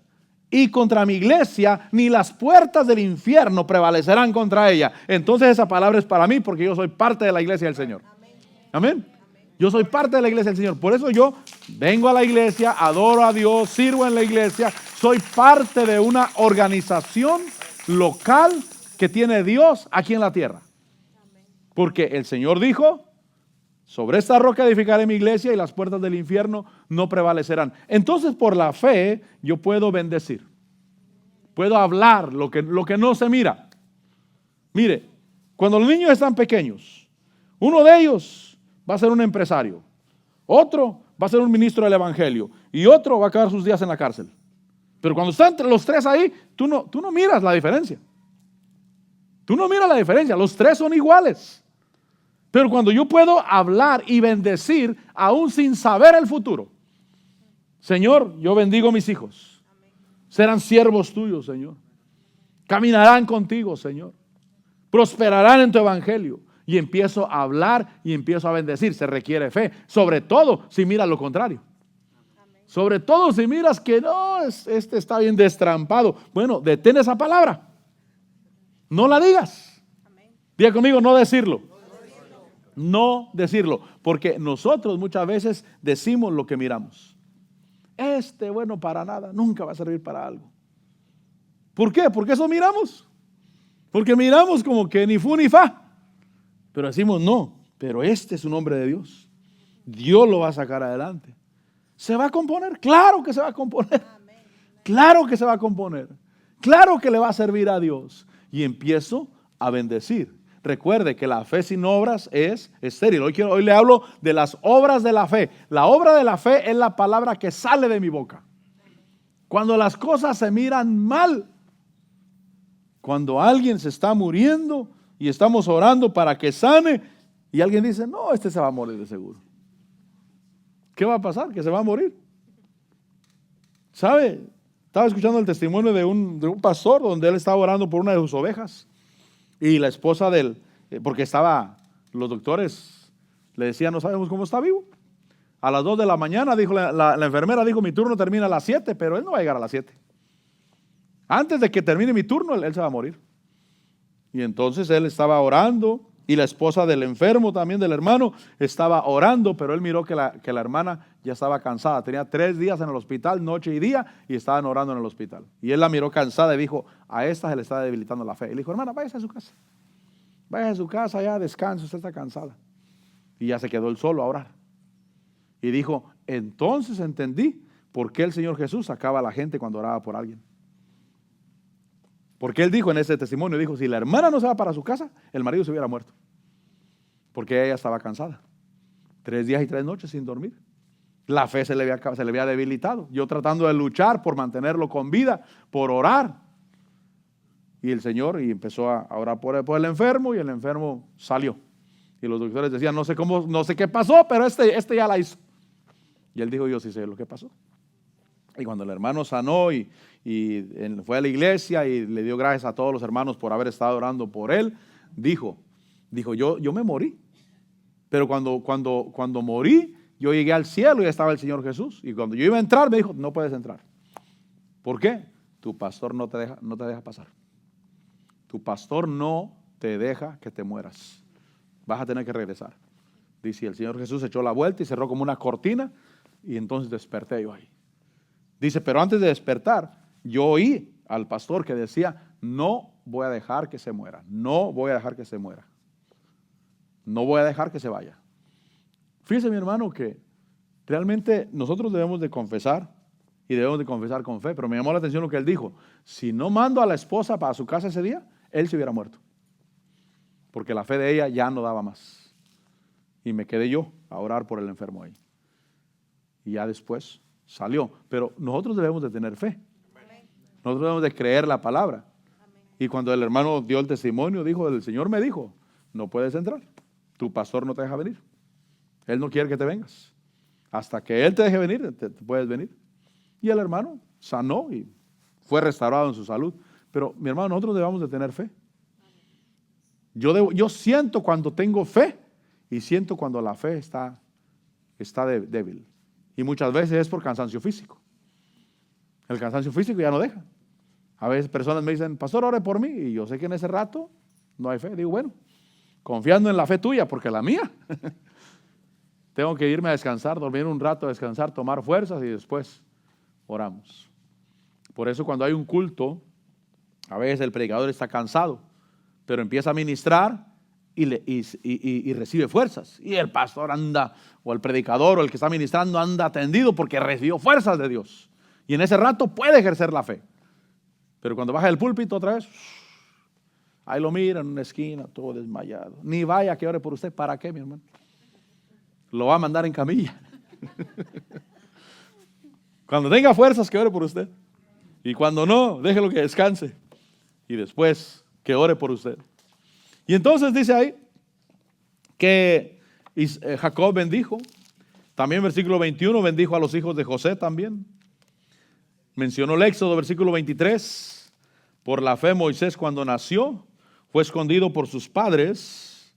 Y contra mi iglesia ni las puertas del infierno prevalecerán contra ella. Entonces esa palabra es para mí porque yo soy parte de la iglesia del Señor. Amén. Yo soy parte de la iglesia del Señor. Por eso yo vengo a la iglesia, adoro a Dios, sirvo en la iglesia. Soy parte de una organización local que tiene Dios aquí en la tierra. Porque el Señor dijo, sobre esta roca edificaré mi iglesia y las puertas del infierno no prevalecerán. Entonces por la fe yo puedo bendecir. Puedo hablar lo que no se mira. Mire, cuando los niños están pequeños, uno de ellos va a ser un empresario, otro va a ser un ministro del evangelio y otro va a acabar sus días en la cárcel. Pero cuando están los tres ahí, tú no miras la diferencia. Tú no miras la diferencia, los tres son iguales. Pero cuando yo puedo hablar y bendecir, aún sin saber el futuro. Señor, yo bendigo a mis hijos. Serán siervos tuyos, Señor. Caminarán contigo, Señor. Prosperarán en tu evangelio. Y empiezo a hablar y empiezo a bendecir. Se requiere fe. Sobre todo si miras lo contrario. Sobre todo si miras que no, este está bien destrampado. Bueno, detén esa palabra. No la digas. Diga conmigo, no decirlo. No decirlo, porque nosotros muchas veces decimos lo que miramos. Bueno, para nada, nunca va a servir para algo. ¿Por qué? Porque eso miramos. Porque miramos como que ni fu ni fa. Pero decimos no, pero este es un hombre de Dios. Dios lo va a sacar adelante. ¿Se va a componer? Claro que se va a componer. Claro que se va a componer. Claro que le va a servir a Dios. Y empiezo a bendecir. Recuerde que la fe sin obras es estéril. Hoy le hablo de las obras de la fe. La obra de la fe es la palabra que sale de mi boca. Cuando las cosas se miran mal, cuando alguien se está muriendo y estamos orando para que sane y alguien dice, no, este se va a morir de seguro. ¿Qué va a pasar? Que se va a morir. ¿Sabe? Estaba escuchando el testimonio de un pastor donde él estaba orando por una de sus ovejas. Y la esposa porque los doctores le decían, no sabemos cómo está vivo. A las 2 de la mañana, dijo la enfermera, dijo, mi turno termina a las 7, pero él no va a llegar a las 7. Antes de que termine mi turno, él se va a morir. Y entonces él estaba orando, y la esposa del enfermo, también del hermano, estaba orando, pero él miró que la hermana ya estaba cansada. Tenía 3 días en el hospital, noche y día, y estaban orando en el hospital. Y él la miró cansada y dijo, a esta se le está debilitando la fe. Y le dijo, hermana, váyase a su casa. Váyase a su casa, ya descanse, usted está cansada. Y ya se quedó él solo a orar. Y dijo, entonces entendí por qué el Señor Jesús sacaba a la gente cuando oraba por alguien. Porque él dijo en ese testimonio, dijo, si la hermana no se va para su casa, el marido se hubiera muerto. Porque ella estaba cansada. 3 días y 3 noches sin dormir. La fe se le había debilitado. Yo tratando de luchar por mantenerlo con vida, por orar. Y el Señor empezó a orar por el enfermo y el enfermo salió. Y los doctores decían, no sé qué pasó, pero este ya la hizo. Y él dijo, yo sí sé lo que pasó. Y cuando el hermano sanó y fue a la iglesia y le dio gracias a todos los hermanos por haber estado orando por él, dijo, yo me morí. Pero cuando morí, yo llegué al cielo y estaba el Señor Jesús. Y cuando yo iba a entrar, me dijo, no puedes entrar. ¿Por qué? Tu pastor no te deja pasar. Tu pastor no te deja que te mueras. Vas a tener que regresar. Dice, el Señor Jesús echó la vuelta y cerró como una cortina y entonces desperté yo ahí. Dice, pero antes de despertar, yo oí al pastor que decía, no voy a dejar que se muera. No voy a dejar que se muera. No voy a dejar que se vaya. Fíjese, mi hermano, que realmente nosotros debemos de confesar y debemos de confesar con fe, pero me llamó la atención lo que él dijo. Si no mando a la esposa para su casa ese día, él se hubiera muerto. Porque la fe de ella ya no daba más. Y me quedé yo a orar por el enfermo ahí. Y ya después salió. Pero nosotros debemos de tener fe. Nosotros debemos de creer la palabra. Y cuando el hermano dio el testimonio, dijo, el Señor me dijo, no puedes entrar. Tu pastor no te deja venir. Él no quiere que te vengas. Hasta que Él te deje venir, te puedes venir. Y el hermano sanó y fue restaurado en su salud. Pero mi hermano, nosotros debemos de tener fe. Yo siento cuando tengo fe y siento cuando la fe está débil. Y muchas veces es por cansancio físico. El cansancio físico ya no deja. A veces personas me dicen, pastor, ore por mí. Y yo sé que en ese rato no hay fe. Digo, bueno, confiando en la fe tuya, porque la mía. Tengo que irme a descansar, dormir un rato, descansar, tomar fuerzas y después oramos. Por eso cuando hay un culto, a veces el predicador está cansado, pero empieza a ministrar y recibe fuerzas. Y el pastor anda, o el predicador, o el que está ministrando anda tendido porque recibió fuerzas de Dios. Y en ese rato puede ejercer la fe. Pero cuando baja del púlpito otra vez, ahí lo mira en una esquina, todo desmayado. Ni vaya que ore por usted. ¿Para qué, mi hermano? Lo va a mandar en camilla. Cuando tenga fuerzas, que ore por usted. Y cuando no, déjelo que descanse. Y después, que ore por usted. Y entonces dice ahí que Jacob bendijo. También versículo 21, bendijo a los hijos de José también. Mencionó el Éxodo, versículo 23. Por la fe Moisés cuando nació, fue escondido por sus padres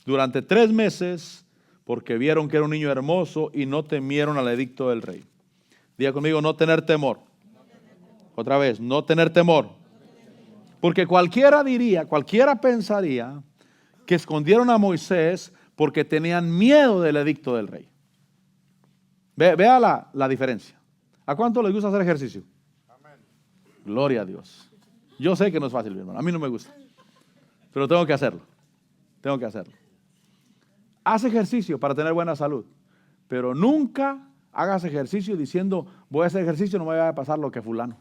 durante 3 meses porque vieron que era un niño hermoso y no temieron al edicto del rey. Diga conmigo, no tener temor. Otra vez, no tener temor. Porque cualquiera pensaría que escondieron a Moisés porque tenían miedo del edicto del rey. Vea la diferencia. ¿A cuánto les gusta hacer ejercicio? Amén. Gloria a Dios. Yo sé que no es fácil, mi hermano. A mí no me gusta. Pero tengo que hacerlo. Tengo que hacerlo. Haz ejercicio para tener buena salud. Pero nunca hagas ejercicio diciendo, voy a hacer ejercicio, no me vaya a pasar lo que fulano.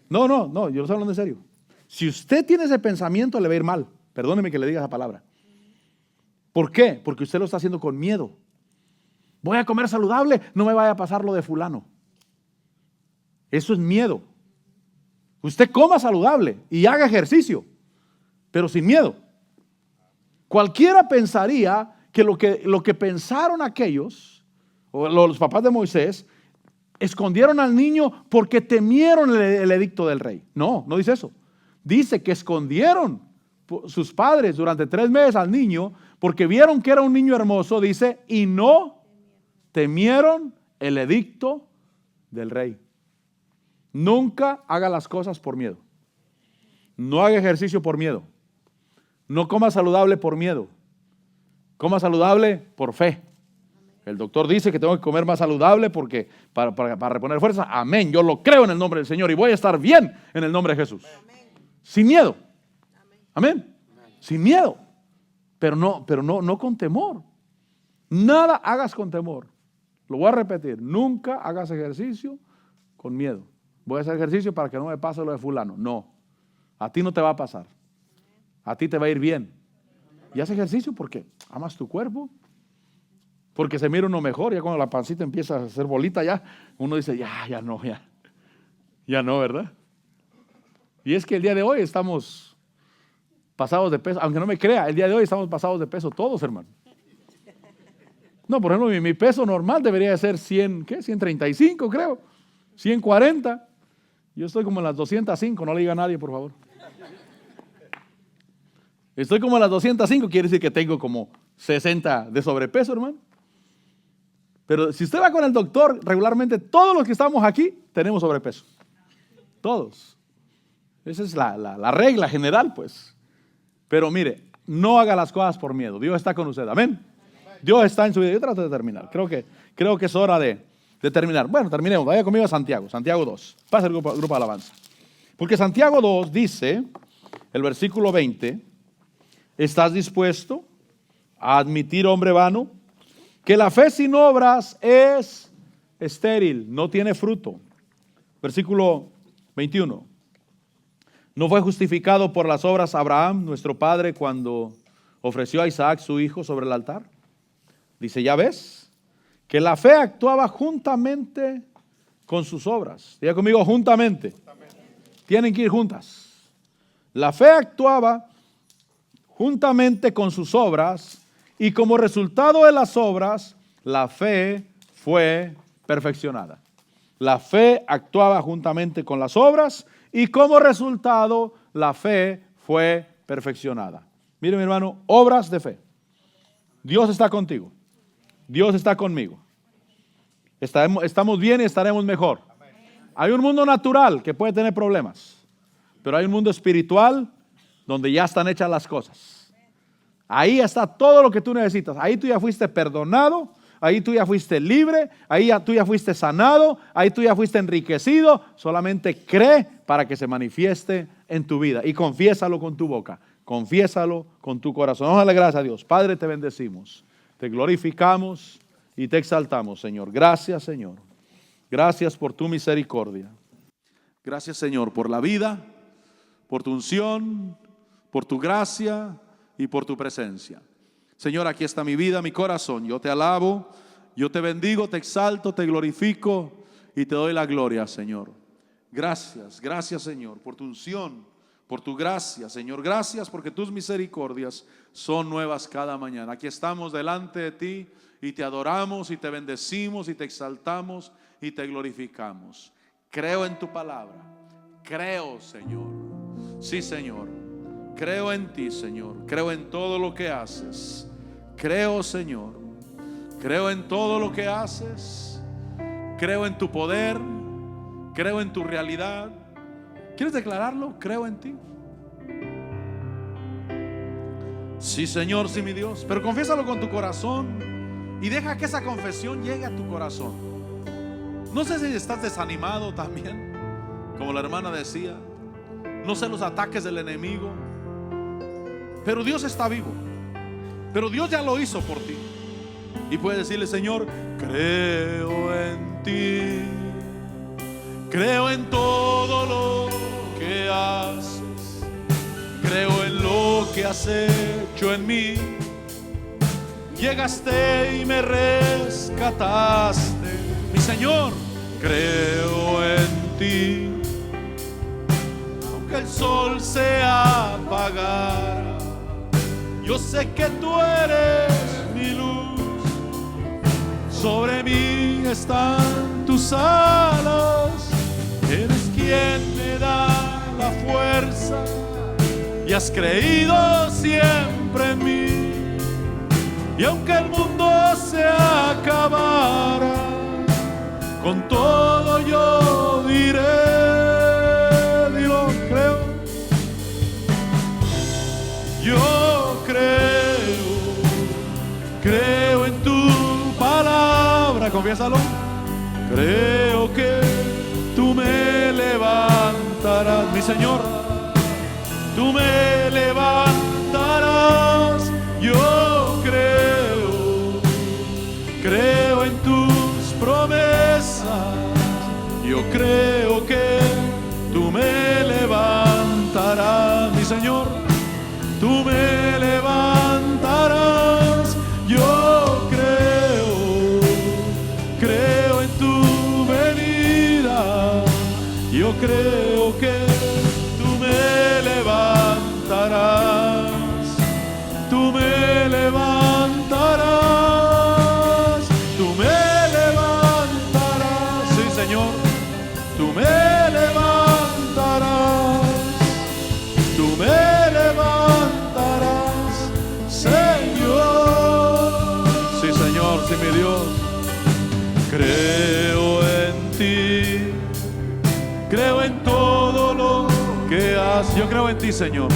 No, yo lo estoy hablando en serio. Si usted tiene ese pensamiento, le va a ir mal. Perdóneme que le diga esa palabra. ¿Por qué? Porque usted lo está haciendo con miedo. Voy a comer saludable, no me vaya a pasar lo de fulano. Eso es miedo. Usted coma saludable y haga ejercicio, pero sin miedo. Cualquiera pensaría que lo que pensaron aquellos, o los papás de Moisés, escondieron al niño porque temieron el edicto del rey. No dice eso. Dice que escondieron sus padres durante 3 meses al niño porque vieron que era un niño hermoso, dice, y no temieron el edicto del rey. Nunca haga las cosas por miedo. No haga ejercicio por miedo. No coma saludable por miedo. Coma saludable por fe. El doctor dice que tengo que comer más saludable porque para reponer fuerza. Amén. Yo lo creo en el nombre del Señor y voy a estar bien en el nombre de Jesús. Amén. Sin miedo. Amén. Sin miedo. Pero no con temor. Nada hagas con temor. Lo voy a repetir. Nunca hagas ejercicio con miedo. Voy a hacer ejercicio para que no me pase lo de fulano. No. A ti no te va a pasar. A ti te va a ir bien. Y haz ejercicio porque amas tu cuerpo. porque se mira uno mejor. Ya cuando la pancita empieza a hacer bolita, ya uno dice, ya no, ¿verdad? Y es que el día de hoy estamos pasados de peso, aunque no me crea, el día de hoy estamos pasados de peso todos, hermano. No, por ejemplo, mi peso normal debería de ser 100, ¿qué? 135, creo. 140. Yo estoy como en las 205, no le diga a nadie, por favor. Estoy como en las 205, quiere decir que tengo como 60 de sobrepeso, hermano. Pero si usted va con el doctor, regularmente todos los que estamos aquí tenemos sobrepeso. Todos. Esa es la regla general, pues. Pero mire, no haga las cosas por miedo. Dios está con usted, amén. Dios está en su vida. Yo trato de terminar. Creo que es hora de terminar. Bueno, terminemos. Vaya conmigo a Santiago. Santiago 2. Pasa el grupo de alabanza. Porque Santiago 2 dice, el versículo 20, ¿estás dispuesto a admitir, hombre vano, que la fe sin obras es estéril, no tiene fruto? Versículo 21. ¿No fue justificado por las obras Abraham, nuestro padre, cuando ofreció a Isaac su hijo sobre el altar? Dice, ya ves, que la fe actuaba juntamente con sus obras. Diga conmigo, juntamente. Tienen que ir juntas. La fe actuaba juntamente con sus obras, y como resultado de las obras, la fe fue perfeccionada. La fe actuaba juntamente con las obras, y como resultado, la fe fue perfeccionada. Mire, mi hermano, obras de fe. Dios está contigo. Dios está conmigo. Estamos bien y estaremos mejor. Hay un mundo natural que puede tener problemas, pero hay un mundo espiritual donde ya están hechas las cosas. Ahí está todo lo que tú necesitas. Ahí tú ya fuiste perdonado, ahí tú ya fuiste libre, ahí tú ya fuiste sanado, ahí tú ya fuiste enriquecido. Solamente cree para que se manifieste en tu vida y confiésalo con tu boca, confiésalo con tu corazón. Vamos a darle gracias a Dios. Padre, te bendecimos, te glorificamos y te exaltamos, Señor. Gracias, Señor. Gracias por tu misericordia. Gracias, Señor, por la vida, por tu unción, por tu gracia y por tu presencia. Señor, aquí está mi vida, mi corazón. Yo te alabo, yo te bendigo, te exalto, te glorifico y te doy la gloria, Señor. Gracias, gracias, Señor, por tu unción, por tu gracia, Señor. Gracias porque tus misericordias son nuevas cada mañana. Aquí estamos delante de ti y te adoramos y te bendecimos y te exaltamos y te glorificamos. Creo en tu palabra. Creo, Señor. Sí, Señor. Creo en ti, Señor. Creo en todo lo que haces. Creo, Señor. Creo en todo lo que haces. Creo en tu poder. Creo en tu realidad. ¿Quieres declararlo? Creo en ti. Sí, Señor, sí, mi Dios. Pero confiésalo con tu corazón y deja que esa confesión llegue a tu corazón. No sé si estás desanimado también, como la hermana decía. No sé los ataques del enemigo, pero Dios está vivo. Pero Dios ya lo hizo por ti. Y puedes decirle, Señor, creo en ti. Creo en todo lo que haces. Creo en lo que has hecho en mí. Llegaste y me rescataste. Mi Señor, creo en ti. Aunque el sol se apagara, yo sé que tú eres mi luz. Sobre mí están tus alas. Eres quien me da la fuerza y has creído siempre en mí. Y aunque el mundo se acabara, con todo yo diré, digo, creo. Yo creo en tu palabra, confiésalo. Creo que tú me levantarás, mi Señor. Tú me levantarás. Yo creo en tus promesas. Yo creo que tú me levantarás, mi Señor. Tú me levantarás. Yo creo creo que tú me levantarás, tú me levantarás, tú me levantarás, sí Señor, tú me levantarás, tú me levantarás, Señor, sí Señor, sí mi Dios. Creo en ti, creo en todo lo que haces. Yo creo en ti, Señor.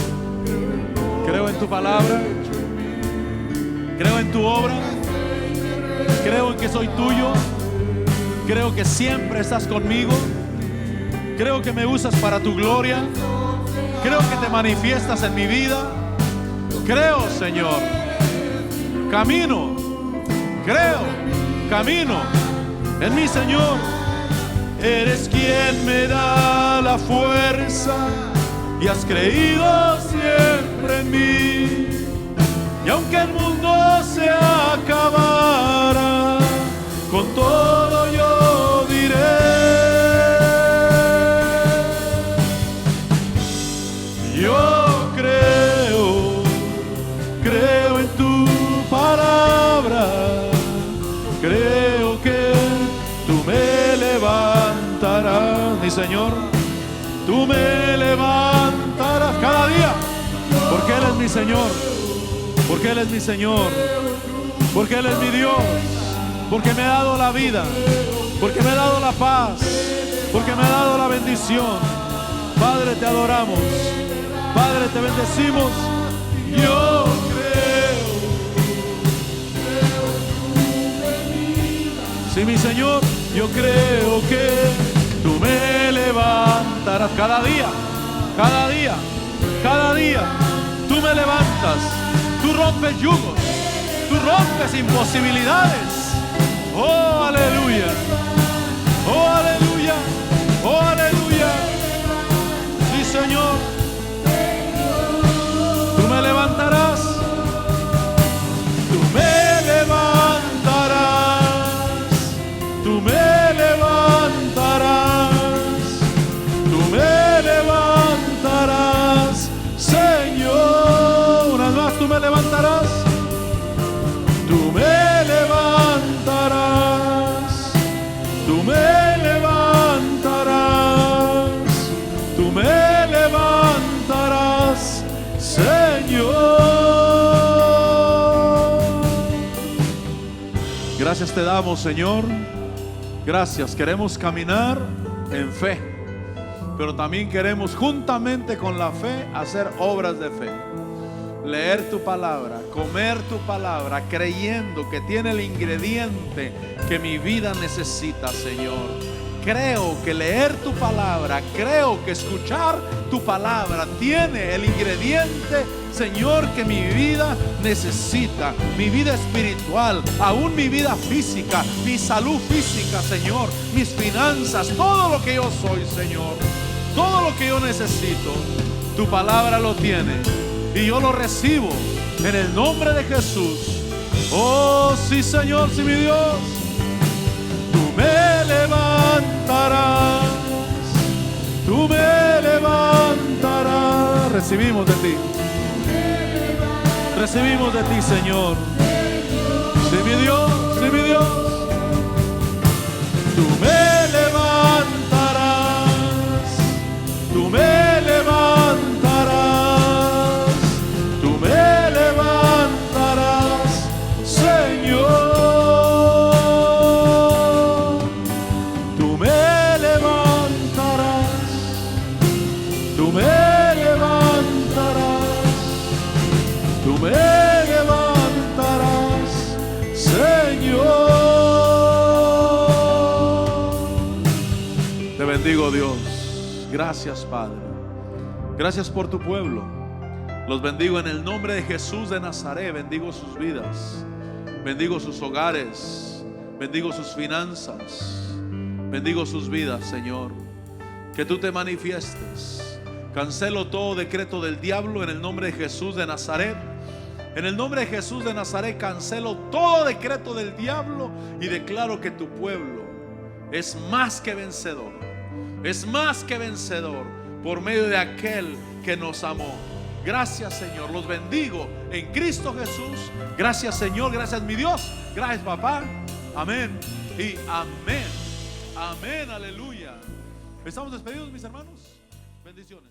Creo en tu palabra, creo en tu obra, creo en que soy tuyo, creo que siempre estás conmigo, creo que me usas para tu gloria, creo que te manifiestas en mi vida. Creo, Señor, camino, creo, camino en mi Señor. Eres quien me da la fuerza y has creído siempre en mí. Y aunque el mundo se acabara, con todo yo diré: yo creo en tu palabra, creo que tú me levantarás, mi Señor, tú me levantarás cada día, porque Él es mi Señor, porque Él es mi Señor, porque Él es mi Dios, porque me ha dado la vida, porque me ha dado la paz, porque me ha dado la bendición. Padre, te adoramos, Padre, te bendecimos. Yo creo, sí, mi Señor, yo creo que tú me levantarás cada día, cada día, cada día. Tú me levantas, tú rompes yugos, tú rompes imposibilidades. Oh, aleluya, oh, aleluya, oh, aleluya. Sí, Señor, tú me levantarás, tú me levantarás, tú me levantarás, tú me levantarás, Señor. Una vez más, tú me levantarás, tú me levantarás, tú me levantarás, tú me levantarás, Señor. Gracias te damos, Señor. Gracias. Queremos caminar en fe, pero también queremos juntamente con la fe hacer obras de fe. Leer tu palabra, comer tu palabra, creyendo que tiene el ingrediente que mi vida necesita, Señor. Creo que leer tu palabra, creo que escuchar tu palabra tiene el ingrediente, Señor, que mi vida necesita. Mi vida espiritual, aún mi vida física, mi salud física, Señor, mis finanzas, todo lo que yo soy, Señor, todo lo que yo necesito, tu palabra lo tiene. Y yo lo recibo en el nombre de Jesús. Oh, sí, Señor, sí, mi Dios. Tú me levantarás, tú me levantarás. Recibimos de ti, recibimos de ti, Señor. Sí, mi Dios, sí, mi Dios. Tú me levantarás, tú me levantarás, tú me levantarás, Señor. Tú me levantarás, tú me levantarás, tú me levantarás, Señor. Te bendigo, Dios. Gracias, Padre. Gracias por tu pueblo. Los bendigo en el nombre de Jesús de Nazaret. Bendigo sus vidas, bendigo sus hogares, bendigo sus finanzas, bendigo sus vidas, Señor. Que tú te manifiestes. Cancelo todo decreto del diablo en el nombre de Jesús de Nazaret. En el nombre de Jesús de Nazaret cancelo todo decreto del diablo y declaro que tu pueblo es más que vencedor. es más que vencedor por medio de aquel que nos amó. Gracias, Señor, los bendigo en Cristo Jesús. Gracias, Señor, gracias mi Dios, gracias, papá. Amén y amén. Amén, aleluya. Estamos despedidos, mis hermanos. Bendiciones.